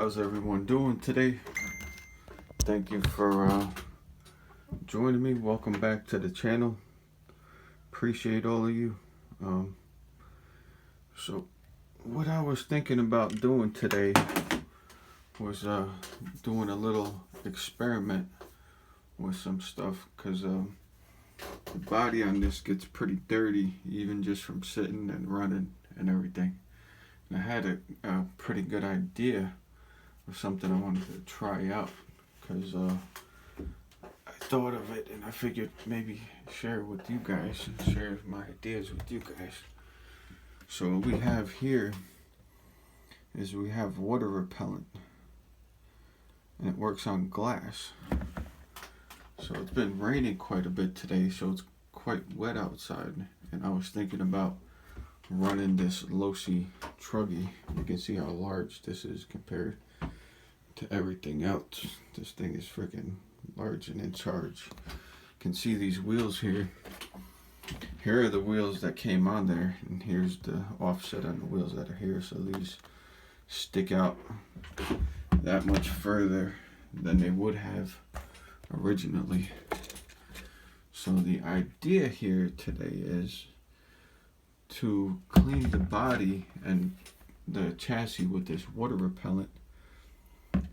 How's everyone doing today? Thank you for joining me. Welcome back to the channel. Appreciate all of you. So what I was thinking about doing today was doing a little experiment with some stuff, because the body on this gets pretty dirty even just from sitting and running and everything. And I had a pretty good idea of something I wanted to try out, because I thought of it and I figured maybe share it with you guys and share my ideas with you guys. So what we have here is we have water repellent, and it works on glass. So it's been raining quite a bit today, so it's quite wet outside, and I was thinking about running this Losi Truggy. You can see how large this is compared to everything else. This thing is freaking large and in charge. You can see these wheels here. Here are the wheels that came on there, and here's the offset on the wheels that are here. So these stick out that much further than they would have originally. So the idea here today is to clean the body and the chassis with this water repellent,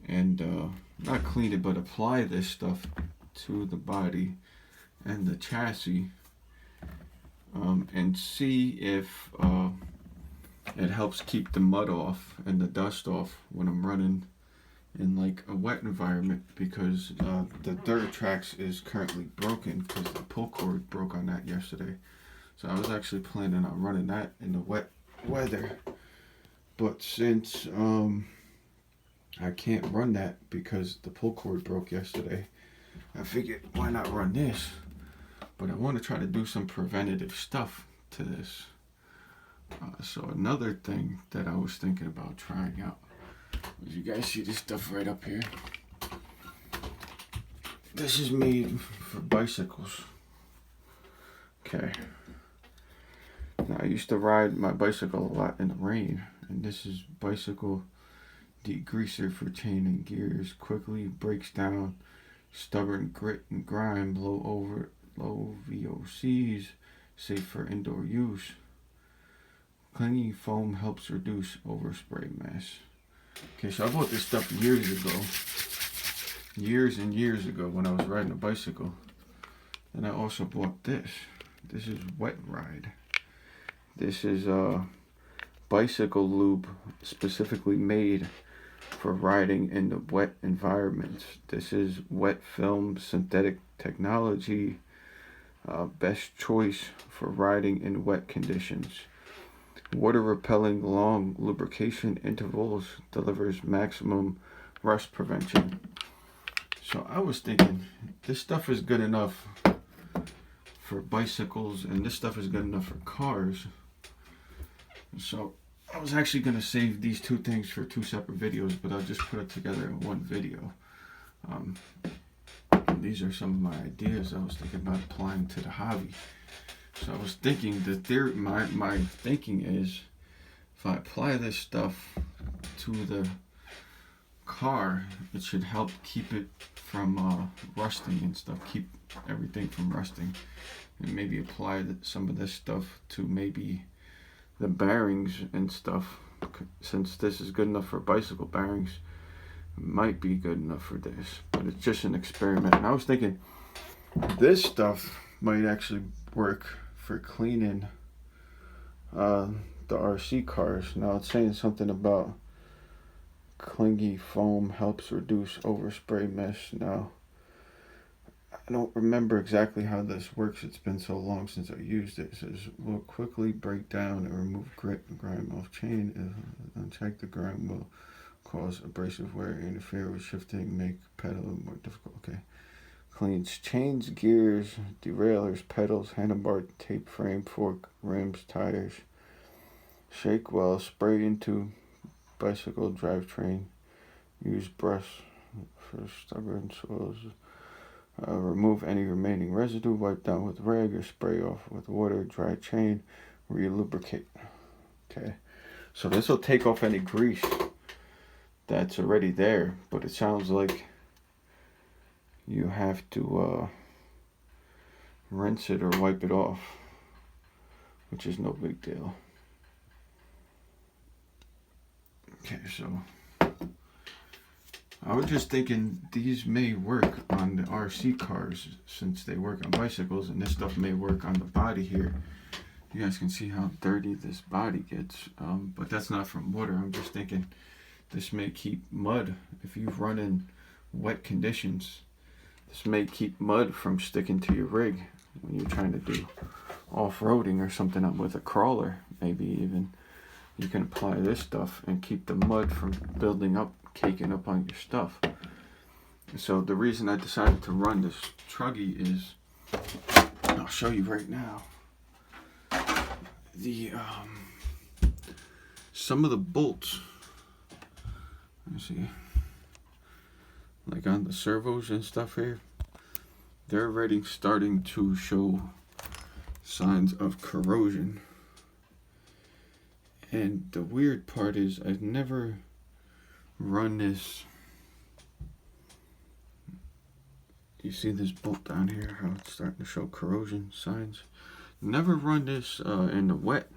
and not clean it, but apply this stuff to the body and the chassis, and see if it helps keep the mud off and the dust off when I'm running in like a wet environment, because the dirt tracks is currently broken because the pull cord broke on that yesterday. So I was actually planning on running that in the wet weather, but since I can't run that because the pull cord broke yesterday, I figured why not run this. But I want to try to do some preventative stuff to this. So another thing that I was thinking about trying out, as you guys see this stuff right up here, this is made for bicycles. Okay. Now I used to ride my bicycle a lot in the rain, and this is bicycle degreaser for chain and gears. Quickly breaks down stubborn grit and grime, low VOCs, safe for indoor use. Clingy foam helps reduce overspray mess. Okay, so I bought this stuff years and years ago when I was riding a bicycle. And I also bought this. This is Wet Ride. This is bicycle lube specifically made for riding in the wet environments. This is wet film synthetic technology, best choice for riding in wet conditions. Water repelling, long lubrication intervals, delivers maximum rust prevention. So I was thinking this stuff is good enough for bicycles, and this stuff is good enough for cars. So I was actually going to save these two things for two separate videos, but I'll just put it together in one video. These are some of my ideas I was thinking about applying to the hobby. So I was thinking that my thinking is, if I apply this stuff to the car, it should help keep it from rusting and stuff, keep everything from rusting, and maybe apply some of this stuff to maybe the bearings and stuff. Since this is good enough for bicycle bearings, it might be good enough for this, but it's just an experiment. And I was thinking this stuff might actually work for cleaning the RC cars. Now it's saying something about clingy foam helps reduce overspray mess. Now I don't remember exactly how this works. It's been so long since I used it. It says will quickly break down and remove grit and grime off chain. If unchecked, the grime will cause abrasive wear, interfere with shifting, make pedaling more difficult. Okay. Cleans chains, gears, derailleurs, pedals, handlebar, tape frame, fork, rims, tires. Shake well, spray into bicycle drivetrain. Use brush for stubborn soils. Remove any remaining residue, wipe down with rag or spray off with water, dry chain, re-lubricate. Okay, so this will take off any grease that's already there, but it sounds like you have to rinse it or wipe it off, which is no big deal. Okay, so I was just thinking these may work on the RC cars since they work on bicycles, and this stuff may work on the body here. You guys can see how dirty this body gets, but that's not from water. I'm just thinking this may keep mud. If you run in wet conditions, this may keep mud from sticking to your rig when you're trying to do off-roading or something up with a crawler. Maybe even you can apply this stuff and keep the mud from building up, caking up on your stuff. So the reason I decided to run this Truggy is, I'll show you right now. The some of the bolts, let me see, like on the servos and stuff here, they're already starting to show signs of corrosion. And the weird part is I've never run this. You see this bolt down here, how it's starting to show corrosion signs? Never run this in the wet.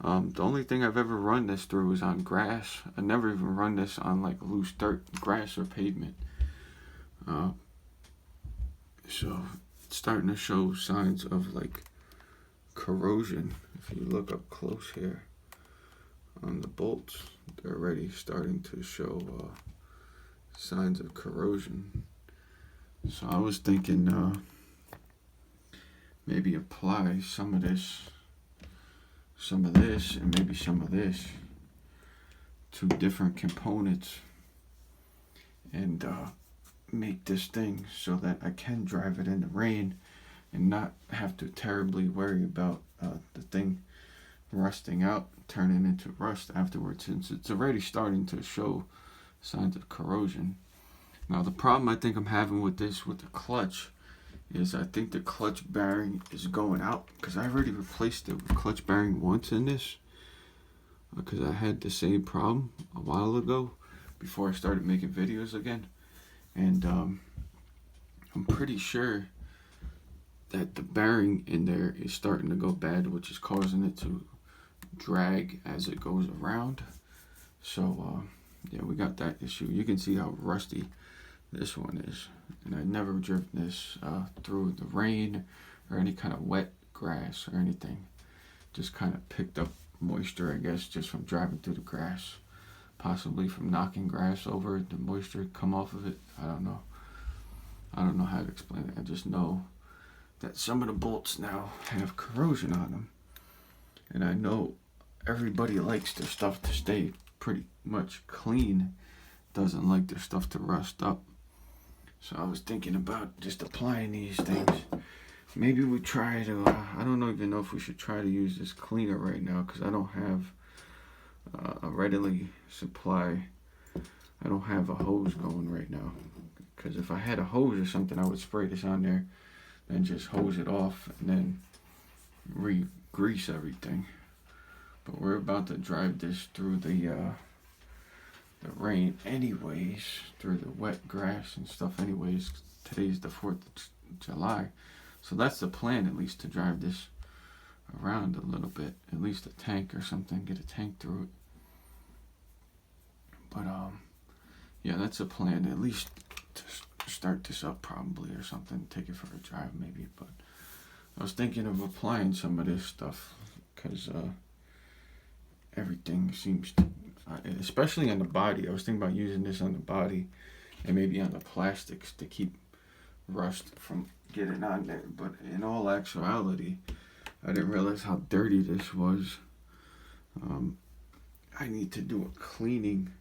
The only thing I've ever run this through is on grass. I never even run this on like loose dirt, grass or pavement. So it's starting to show signs of like corrosion. If you look up close here on the bolts, they're already starting to show signs of corrosion. So I was thinking maybe apply some of this, and maybe some of this to different components and make this thing so that I can drive it in the rain and not have to terribly worry about the thing rusting out, turning into rust afterwards, since it's already starting to show signs of corrosion. Now the problem I think I'm having with this, with the clutch, is I think the clutch bearing is going out, because I already replaced it with clutch bearing once in this, because I had the same problem a while ago before I started making videos again. And I'm pretty sure that the bearing in there is starting to go bad, which is causing it to drag as it goes around. So yeah, we got that issue. You can see how rusty this one is, and I never driven this through the rain or any kind of wet grass or anything. Just kind of picked up moisture, I guess, just from driving through the grass, possibly from knocking grass over it, the moisture come off of it. I don't know how to explain it. I just know that some of the bolts now have corrosion on them, and I know everybody likes their stuff to stay pretty much clean, doesn't like their stuff to rust up. So I was thinking about just applying these things. Maybe we try to, I don't even know if we should try to use this cleaner right now, because I don't have a readily supply. I don't have a hose going right now, because if I had a hose or something, I would spray this on there and just hose it off and then re-grease everything. But we're about to drive this through the rain anyways, through the wet grass and stuff anyways. Today's the 4th of July. So that's the plan, at least, to drive this around a little bit. At least a tank or something, get a tank through it. But yeah, that's the plan, at least to start this up probably, or something, take it for a drive maybe. But I was thinking of applying some of this stuff, because everything seems to, especially on the body. I was thinking about using this on the body and maybe on the plastics to keep rust from getting on there. But in all actuality, I didn't realize how dirty this was. I need to do a cleaning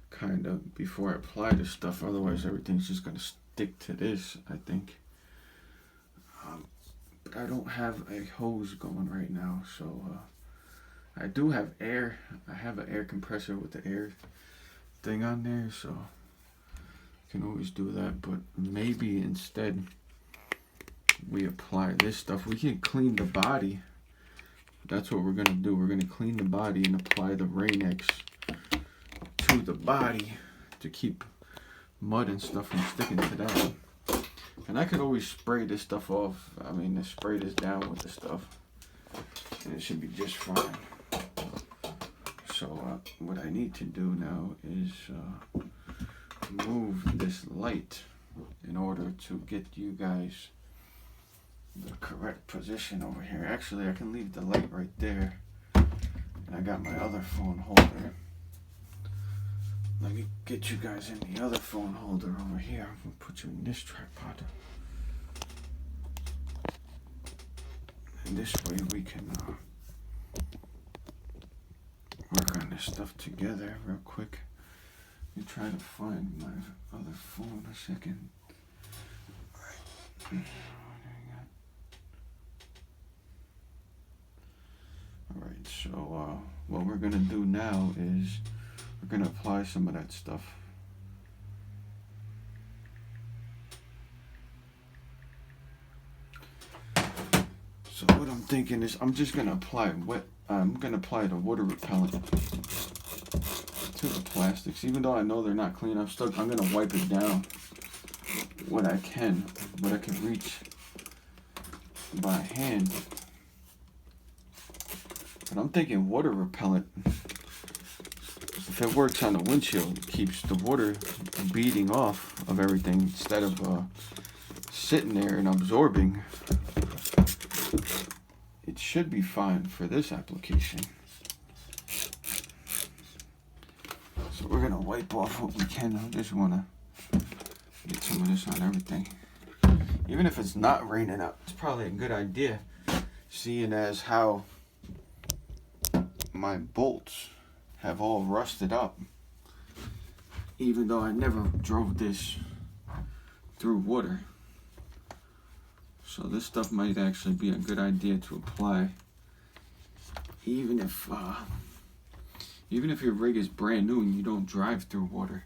kind of before I apply this stuff, otherwise everything's just going to stick to this, I think. But I don't have a hose going right now, so I do have air. I have an air compressor with the air thing on there, so I can always do that. But maybe instead we apply this stuff. We can clean the body. That's what we're going to do. We're going to clean the body and apply the Rainx to to the body to keep mud and stuff from sticking to that. And I could always spray this stuff off. I mean, spray this down with the stuff, and it should be just fine. So what I need to do now is move this light in order to get you guys the correct position over here. Actually, I can leave the light right there, and I got my other phone holder. Let me get you guys in the other phone holder over here. I'm gonna put you in this tripod, and this way we can work on this stuff together real quick. Let me try to find my other phone a second. Alright, so what we're gonna do now is we're gonna apply some of that stuff. So what I'm thinking is I'm just gonna apply the water repellent to the plastics. Even though I know they're not clean, I'm gonna wipe it down what I can reach by hand. But I'm thinking water repellent, if it works on the windshield, it keeps the water beading off of everything instead of sitting there and absorbing. It should be fine for this application. So we're gonna wipe off what we can. I just wanna get some of this on everything. Even if it's not raining out, it's probably a good idea, seeing as how my bolts have all rusted up, even though I never drove this through water. So this stuff might actually be a good idea to apply, even if your rig is brand new and you don't drive through water,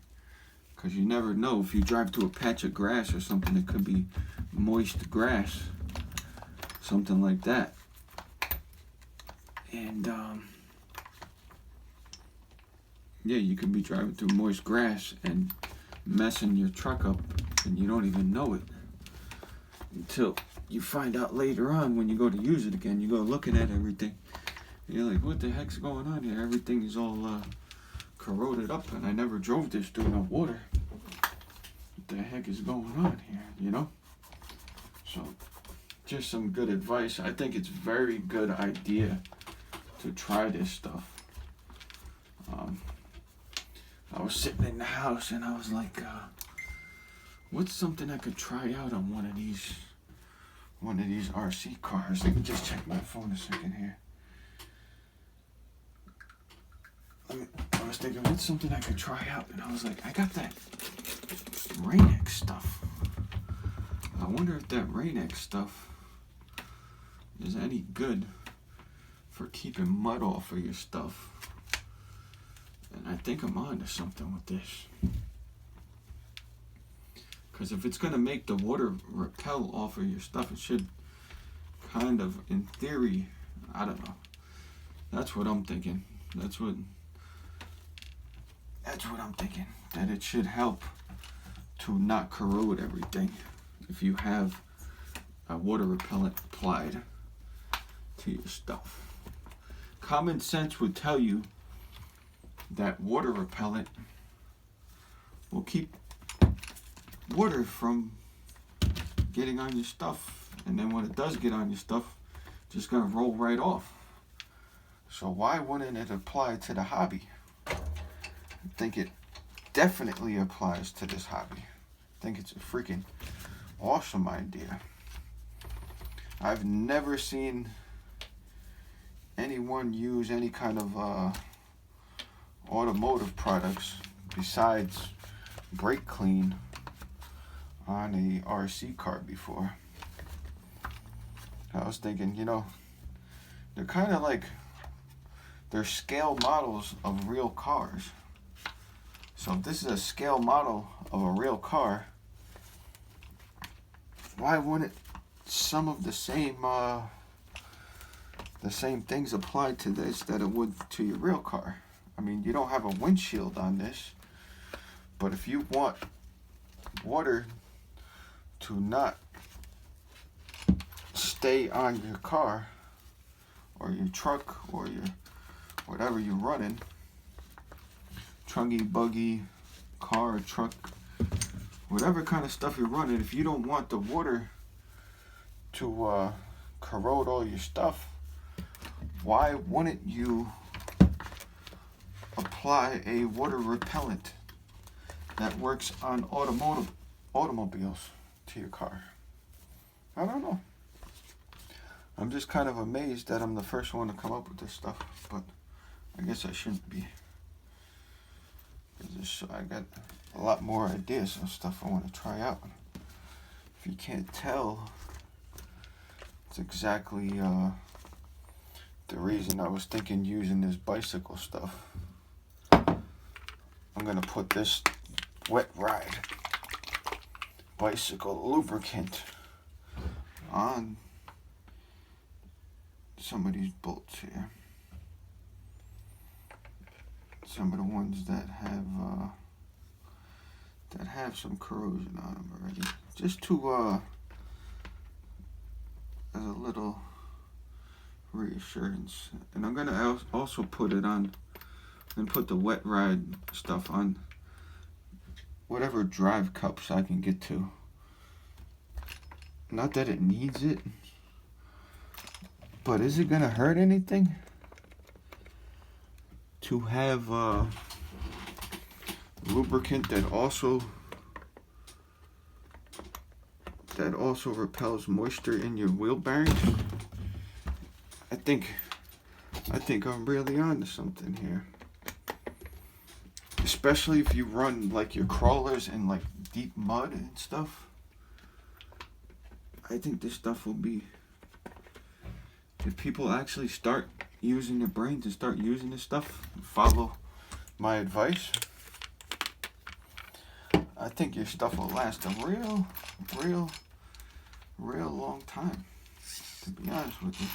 because you never know. If you drive through a patch of grass or something, it could be moist grass, something like that. And yeah, you could be driving through moist grass and messing your truck up, and you don't even know it until you find out later on when you go to use it again. You go looking at everything, and you're like, what the heck's going on here? Everything is all corroded up, and I never drove this through no water. What the heck is going on here, you know? So, just some good advice. I think it's a very good idea to try this stuff. I was sitting in the house and I was like, what's something I could try out on one of these RC cars? Let me just check my phone a second here. I was thinking, what's something I could try out? And I was like, I got that Rainx stuff. I wonder if that Rainx stuff is any good for keeping mud off of your stuff. And I think I'm on to something with this. Because if it's going to make the water repel off of your stuff, it should kind of, in theory, I don't know. That's what I'm thinking. That's what I'm thinking. That it should help to not corrode everything if you have a water repellent applied to your stuff. Common sense would tell you that water repellent will keep water from getting on your stuff, and then when it does get on your stuff, it's just gonna roll right off. So why wouldn't it apply to the hobby? I think it definitely applies to this hobby. I think it's a freaking awesome idea. I've never seen anyone use any kind of automotive products besides brake clean on a RC car before. I was thinking, you know, they're kind of like, they're scale models of real cars. So if this is a scale model of a real car, why wouldn't some of the same things apply to this that it would to your real car? I mean, you don't have a windshield on this, but if you want water to not stay on your car or your truck or your whatever you're running, truggy, buggy, car, truck, whatever kind of stuff you're running, if you don't want the water to corrode all your stuff, why wouldn't you apply a water repellent that works on automobiles to your car? I don't know. I'm just kind of amazed that I'm the first one to come up with this stuff, but I guess I shouldn't be. I got a lot more ideas of stuff I want to try out. If you can't tell, it's exactly the reason I was thinking using this bicycle stuff. I'm gonna put this wet ride bicycle lubricant on some of these bolts here. Some of the ones that have some corrosion on them already, just to as a little reassurance. And I'm gonna also put it on and put the wet ride stuff on whatever drive cups I can get to. Not that it needs it, but is it gonna hurt anything to have lubricant that also repels moisture in your wheel bearings? I think I'm really on to something here. Especially if you run like your crawlers in like deep mud and stuff. I think this stuff will be, if people actually start using their brains and start using this stuff, follow my advice, I think your stuff will last a real long time, to be honest with you.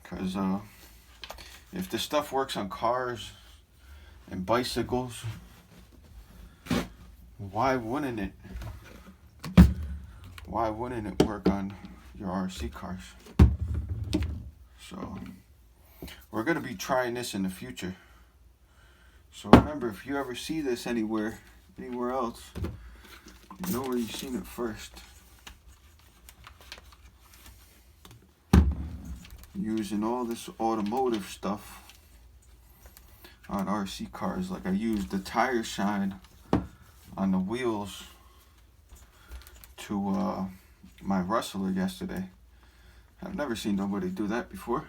Because if this stuff works on cars and bicycles, why wouldn't it work on your RC cars? So we're going to be trying this in the future. So remember, if you ever see this anywhere else, you know where you've seen it first. Using all this automotive stuff on RC cars, like I used the tire shine on the wheels to my Rustler yesterday. I've never seen nobody do that before,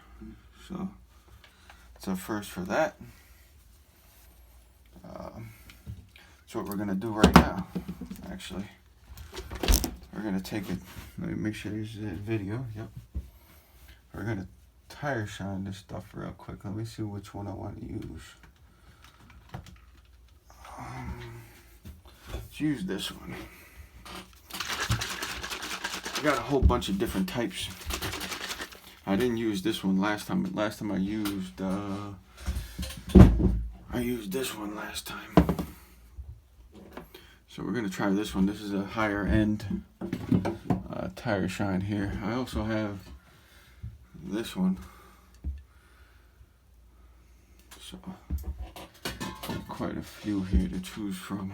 so it's a first for that. That's what we're gonna do right now. Actually, we're gonna take it. Let me make sure there's a video. Yep. We're gonna tire shine this stuff real quick. Let me see which one I want to use. Let's use this one. I got a whole bunch of different types. I didn't use this one last time. Last time I used this one last time. So we're gonna try this one. This is a higher end tire shine here. I also have this one. So quite a few here to choose from.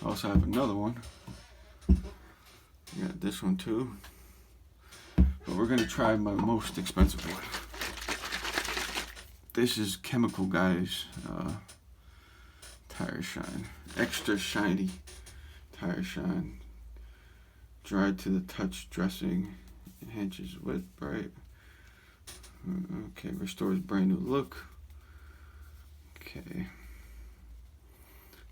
I also have another one. I got this one too. But we're gonna try my most expensive one. This is Chemical Guys tire shine. Extra shiny tire shine. Dried to the touch dressing. Enhances wet, bright. Okay, restores brand new look. Okay.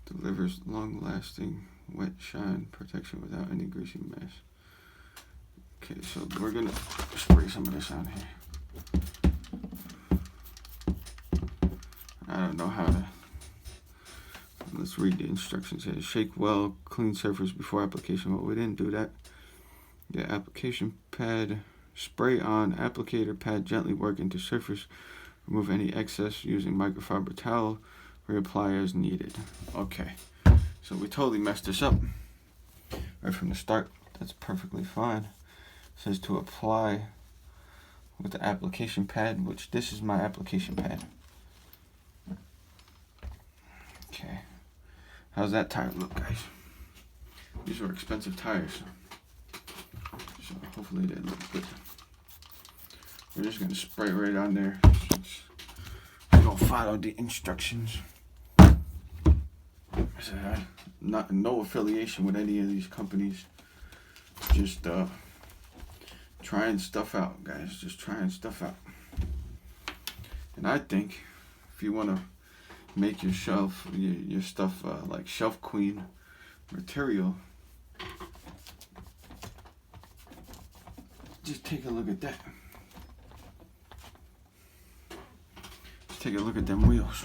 Delivers long-lasting wet shine protection without any greasy mess. Okay, so we're gonna spray some of this on here. I don't know how to. Let's read the instructions here. Shake well, clean surface before application. Well, we didn't do that. Yeah, application pad, Spray on applicator pad, gently work into surface. Remove any excess using microfiber towel. Reapply as needed. Okay, so we totally messed this up right from the start. That's perfectly fine. It says to apply with the application pad, which this is my application pad. Okay, how's that tire look, guys? These are expensive tires, so hopefully they look good. We're just gonna spray right on there. We're gonna follow the instructions. No affiliation with any of these companies. Just trying stuff out, guys. Just trying stuff out. And I think if you want to make your stuff like shelf queen material, just take a look at that. Just take a look at them wheels.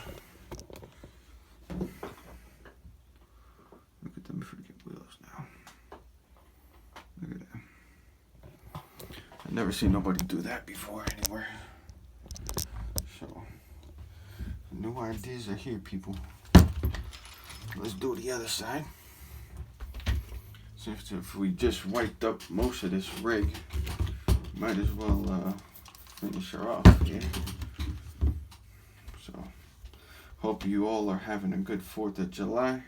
Look at them freaking wheels now. Look at that. I've never seen nobody do that before anywhere. So, new ideas are here, people. Let's do the other side. So if we just wiped up most of this rig, might as well finish her off here. So, hope you all are having a good 4th of July.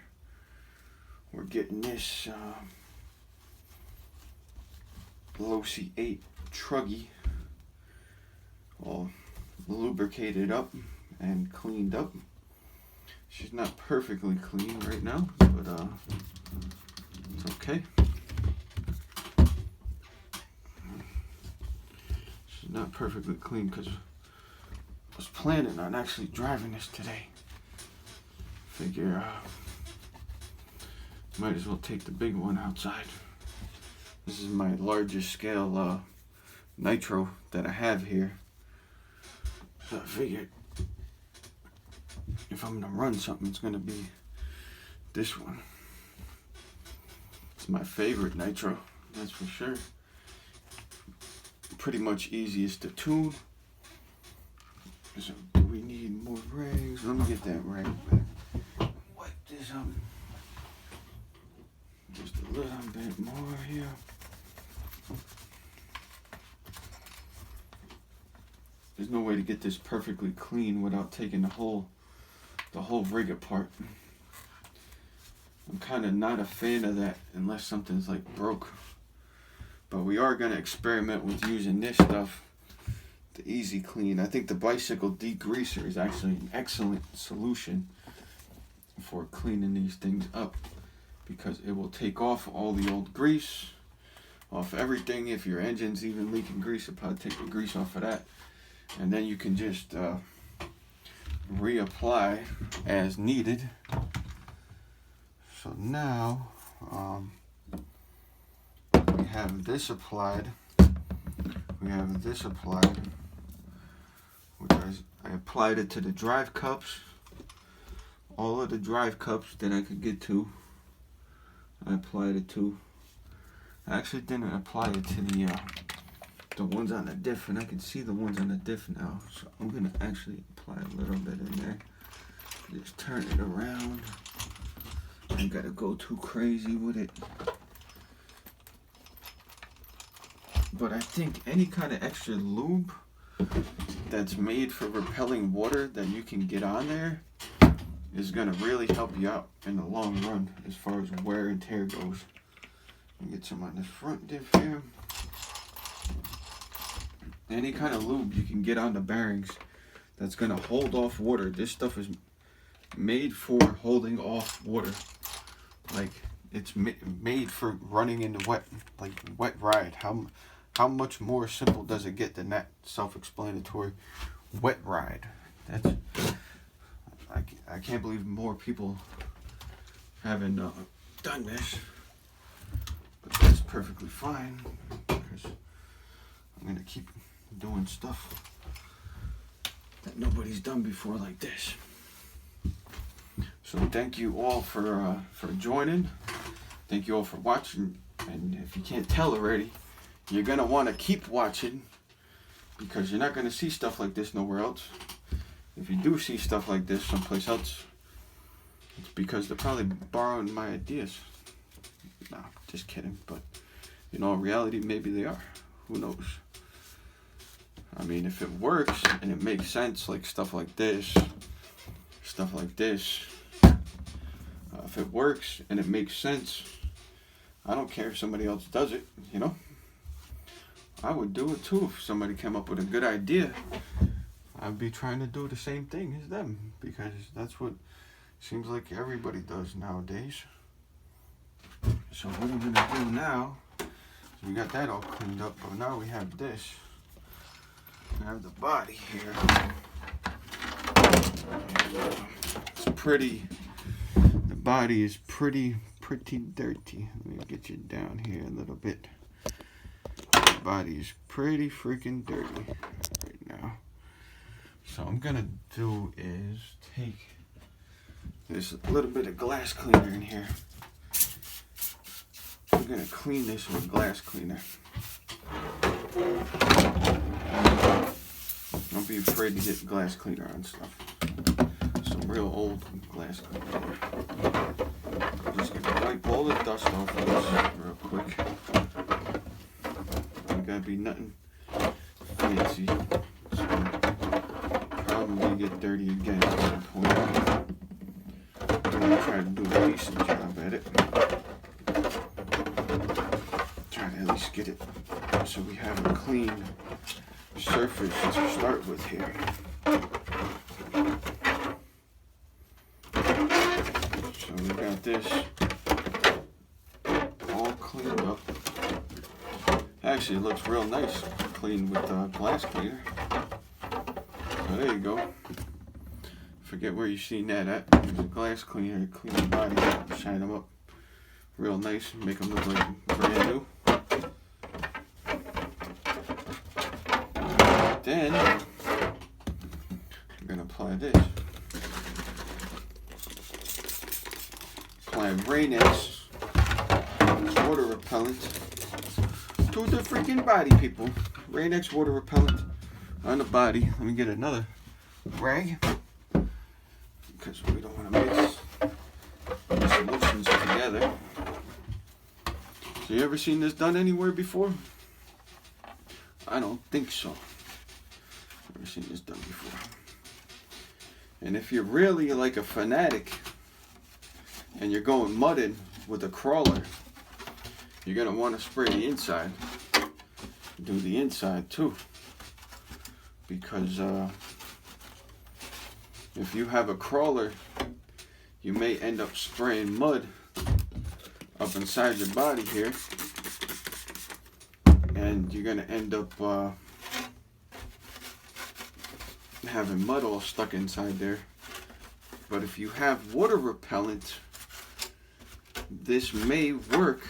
We're getting this Losi 8 Truggy all lubricated up and cleaned up. She's not perfectly clean right now, but it's okay. She's not perfectly clean because I was planning on actually driving this today. Figure might as well take the big one outside. This is my largest scale Nitro that I have here. So I figured if I'm gonna run something, it's gonna be this one. It's my favorite Nitro, that's for sure. Pretty much easiest to tune. So do we need more rags? Let me get that rag back. Wipe this up. Just a little bit more here. There's no way to get this perfectly clean without taking the whole rig apart. I'm kind of not a fan of that unless something's like broke. But we are going to experiment with using this stuff, the Easy Clean. I think the bicycle degreaser is actually an excellent solution for cleaning these things up, because it will take off all the old grease, off everything. If your engine's even leaking grease, it'll probably take the grease off of that. And then you can just reapply as needed. So now we have this applied. We have this applied, which I applied it to the drive cups. All of the drive cups that I could get to, I applied it to. I actually didn't apply it to the ones on the diff, and I can see the ones on the diff now. So I'm gonna actually apply a little bit in there. Just turn it around. I ain't gotta go too crazy with it. But I think any kind of extra lube that's made for repelling water that you can get on there is gonna really help you out in the long run as far as wear and tear goes. Get some on this front diff here. Any kind of lube you can get on the bearings that's gonna hold off water. This stuff is made for holding off water. Like, it's made for running in the wet ride. How much more simple does it get than that? Self-explanatory. Wet ride. That's, I can't believe more people haven't done this. But that's perfectly fine, because I'm gonna keep doing stuff that nobody's done before like this. So thank you all for joining. Thank you all for watching. And if you can't tell already, you're going to want to keep watching, because you're not going to see stuff like this nowhere else. If you do see stuff like this someplace else, it's because they're probably borrowing my ideas. No, just kidding. But in all reality, maybe they are. Who knows? I mean, if it works and it makes sense, like stuff like this, if it works and it makes sense, I don't care if somebody else does it, you know? I would do it too if somebody came up with a good idea. I'd be trying to do the same thing as them, because that's what seems like everybody does nowadays. So what I'm gonna do now, is we got that all cleaned up, but now we have this. I have the body here. It's pretty, the body is pretty dirty. Let me get you down here a little bit. The body is pretty freaking dirty right now. So what I'm gonna do is take this little bit of glass cleaner in here. I'm gonna clean this with glass cleaner. Don't be afraid to get glass cleaner on stuff. Some real old glass cleaner. I'm just gonna wipe all the dust off of this real quick. Ain't gotta be nothing fancy. It's gonna probably get dirty again at some point. I'm gonna try to do a decent job at it. Try to at least get it so we have a clean surface to start with here. So we got this all cleaned up. Actually, it looks real nice clean with glass cleaner. So there you go. Forget where you seen that at. Use a glass cleaner to clean the body up, shine them up real nice, make them look like brand new. Then I'm gonna apply this. Apply Rainx water repellent to the freaking body, people. Rainx water repellent on the body. Let me get another rag, because we don't want to mix the solutions together. So you ever seen this done anywhere before? I don't think so. Never seen this done before. And if you're really like a fanatic and you're going mudding with a crawler, you're gonna want to spray the inside. Do the inside too, because if you have a crawler, you may end up spraying mud up inside your body here, and you're gonna end up having mud all stuck inside there. But if you have water repellent, this may work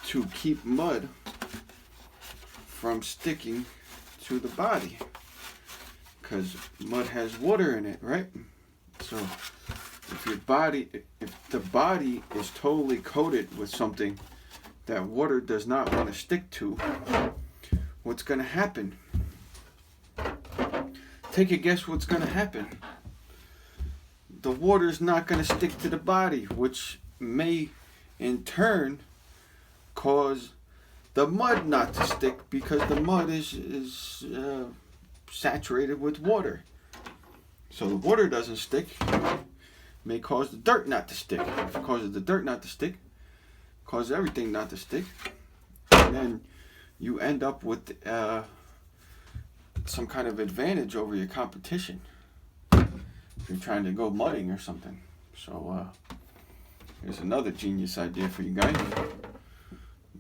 to keep mud from sticking to the body, because mud has water in it, right? So if the body is totally coated with something that water does not want to stick to, what's going to happen? Take a guess what's going to happen. The water's not going to stick to the body, which may in turn cause the mud not to stick, because the mud is saturated with water. So the water doesn't stick, may cause the dirt not to stick. If it causes the dirt not to stick, it causes everything not to stick. And then you end up with some kind of advantage over your competition if you're trying to go mudding or something. So here's another genius idea for you guys.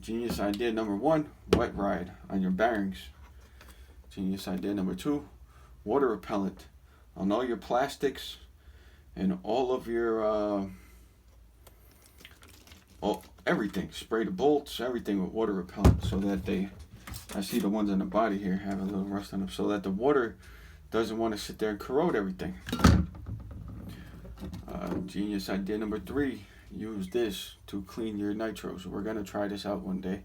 Genius idea number 1, wet ride on your bearings. Genius idea number 2, water repellent on all your plastics and all of your everything. Spray the bolts, everything with water repellent, so that I see the ones on the body here have a little rust on them, so that the water doesn't want to sit there and corrode everything. Genius idea number 3, use this to clean your nitros. We're going to try this out one day.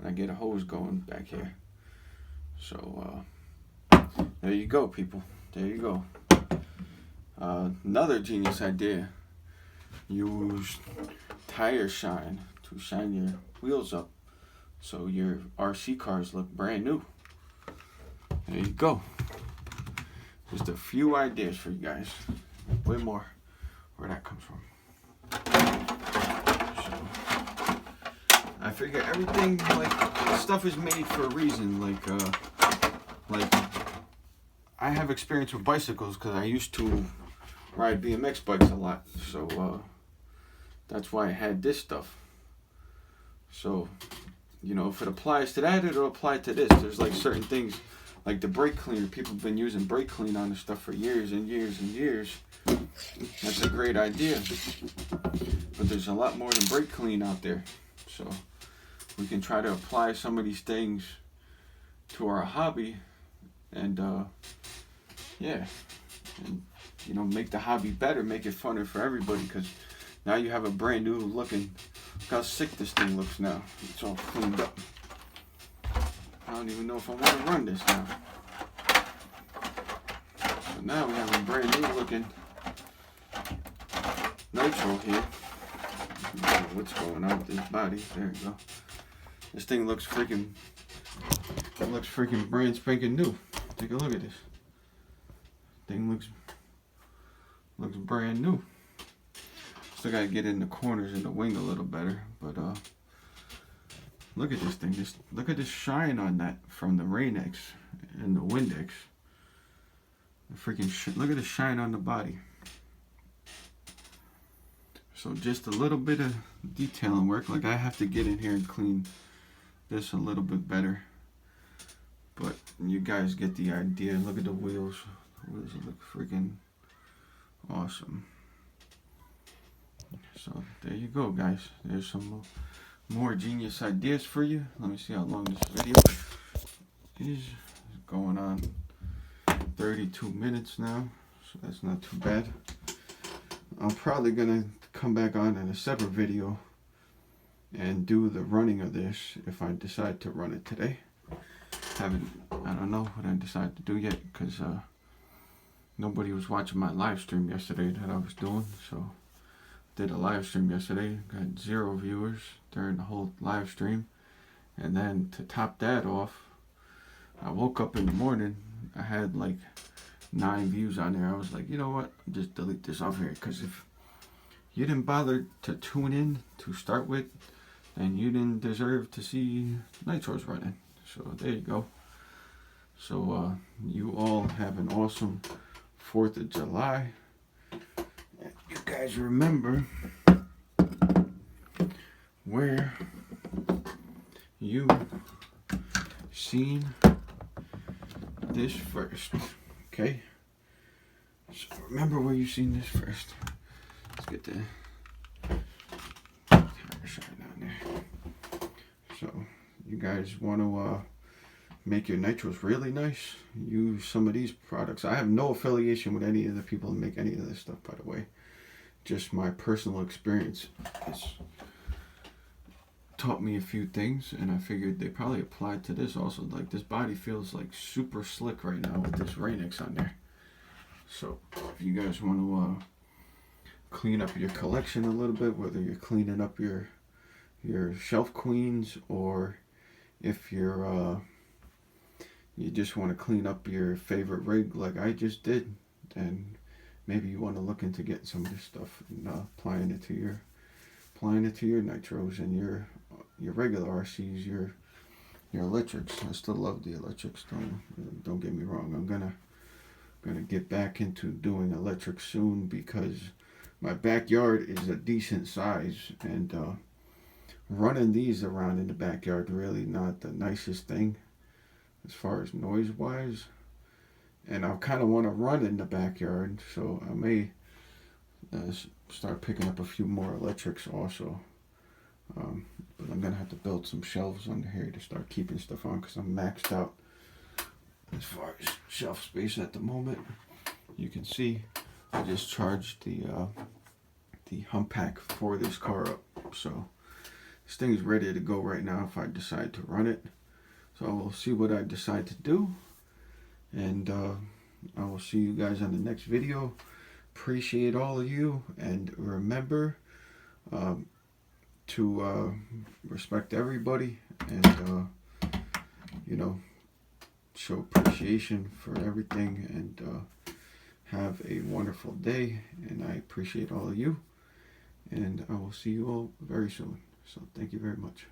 when I get a hose going back here. So there you go, people. There you go. Another genius idea. Use tire shine to shine your wheels up so your RC cars look brand new. There you go. Just a few ideas for you guys. Way more where that comes from. So, I figure everything, like, stuff is made for a reason. Like I have experience with bicycles because I used to ride BMX bikes a lot. So that's why I had this stuff. So, you know, if it applies to that, it'll apply to this. There's like certain things, like the brake cleaner. People have been using brake clean on this stuff for years and years and years. That's a great idea. But there's a lot more than brake clean out there. So we can try to apply some of these things to our hobby and yeah, and you know, make the hobby better, make it funner for everybody, because now you have a brand new looking, look how sick this thing looks now. It's all cleaned up. I don't even know if I want to run this now. So now we have a brand new looking Nitro here. I don't know what's going on with this body. There you go. This thing looks freaking, brand spanking new. Take a look at this. Thing looks brand new. Still gotta get in the corners and the wing a little better, but look at this thing. Just look at this shine on that from the Rainx and the Windex. The freaking look at the shine on the body. So just a little bit of detailing work. Like I have to get in here and clean this a little bit better, but you guys get the idea. Look at the wheels. The wheels look freaking awesome. So there you go, guys. There's some more genius ideas for you. Let me see how long this video is. Going on 32 minutes now, so that's not too bad. I'm probably gonna come back on in a separate video and do the running of this if I decide to run it today. I don't know what I decide to do yet, because nobody was watching my live stream yesterday that I was doing. So did a live stream yesterday, got 0 viewers during the whole live stream, and then to top that off, I woke up in the morning, I had like 9 views on there. I was like, you know what, just delete this off here, because if you didn't bother to tune in to start with, then you didn't deserve to see Nitro's running. So there you go. So you all have an awesome 4th of July. You guys remember where you seen this first. Okay? So remember where you seen this first. Let's get the tire shine down there. So you guys want to make your nitros really nice, use some of these products. I have no affiliation with any of the people that make any of this stuff, by the way. Just my personal experience has taught me a few things, and I figured they probably applied to this also. Like, this body feels like super slick right now with this Rainx on there. So if you guys want to clean up your collection a little bit, whether you're cleaning up your shelf queens, or if you're you just want to clean up your favorite rig like I just did, then maybe you want to look into getting some of this stuff and applying it to your nitros and your regular RCs, your electrics. I still love the electrics. Don't get me wrong. I'm gonna get back into doing electrics soon, because my backyard is a decent size, and running these around in the backyard really not the nicest thing as far as noise wise. And I kind of want to run in the backyard, so I may start picking up a few more electrics also. But I'm gonna have to build some shelves under here to start keeping stuff on, because I'm maxed out as far as shelf space at the moment. You can see I just charged the hump pack for this car up, so this thing is ready to go right now if I decide to run it. So we'll see what I decide to do, and I will see you guys on the next video. Appreciate all of you, and remember to respect everybody, and you know, show appreciation for everything, and have a wonderful day. And I appreciate all of you, and I will see you all very soon. So thank you very much.